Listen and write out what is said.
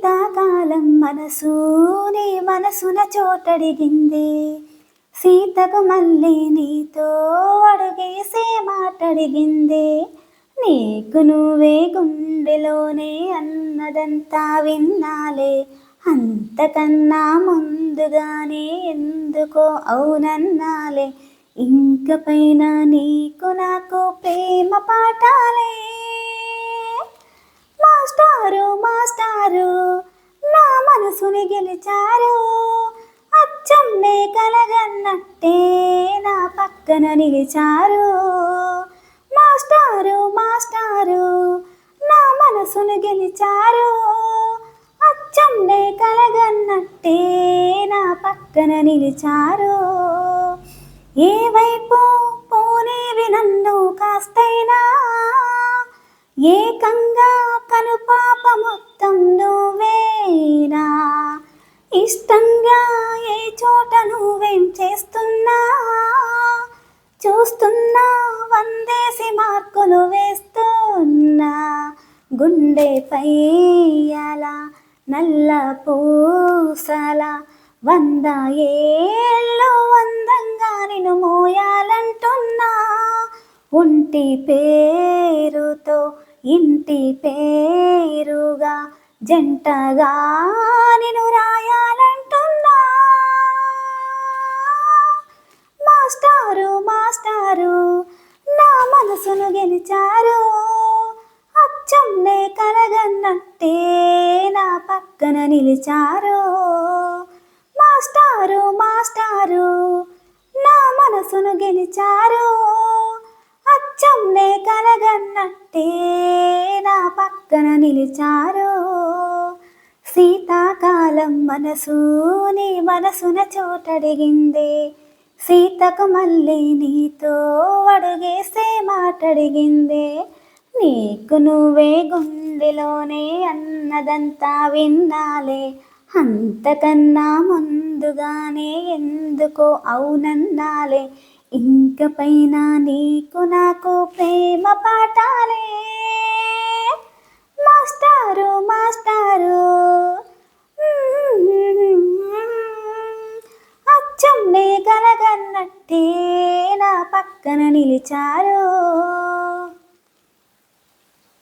శీతాకాలం మనసు నీ మనసున చోటడిగింది. సీతకు మళ్ళీ నీతో అడుగేసే మాటడిగింది. నీకు నువ్వే గుండెలోనే అన్నదంతా విన్నాలే, అంతకన్నా ముందుగానే ఎందుకో అవునన్నాలే. ఇంక పైన నీకు నాకు ప్రేమ పాఠాలే. మాస్టారు మాస్టారు నా మనసుని గెలిచారు, అచ్చం నే కలగన్నట్టే నా పక్కన నిలిచారు. మాస్టారు మాస్టారు నా మనసుని గెలిచారు, అచ్చం నే కలగన్నట్టే నా పక్కన నిలిచారు. ఏ వైపు పోనేవి నన్ను కాస్తైనా, ఏకంగా కనుపాప మొత్తం నువ్వేనా. ఇష్టంగా ఏ చోట నువ్వేం చేస్తున్నా, చూస్తున్నా వందేసి మార్కులు వేస్తున్నా. గుండెపై అలా నల్ల పూసలా 100 ఏళ్ళు అందంగా నిన్ను మోయాలంటున్నా. ఒంటి పేరుతో ఇంటి పేరుగా జంటగా నిన్ను రాయాలంటున్నా. మాస్టారు మాస్టారు నా మనసును గెలిచారు, అచ్చం నే కలగన్నట్టే నా పక్కన నిలిచారు. మాస్టారు మాస్టారు నా మనసును గెలిచారు, అచ్చం నే కలగన్నట్టే నా పక్కన నిలిచారు. శీతాకాలం మనసు నీ మనసున చోటడిగింది. సీతకు మళ్ళీ నీతో అడుగేసే మాటడిగింది. నీకు నువ్వే గుండెలోనే అన్నదంతా విన్నాలే, అంతకన్నా ముందుగానే ఎందుకో అవునన్నాలే. ఇంక పైన నీకు నాకు ప్రేమ పాఠాలే. మాస్టారు మాస్టారు అచ్చం నే కలగన్నట్టే నా పక్కన నిలిచారు.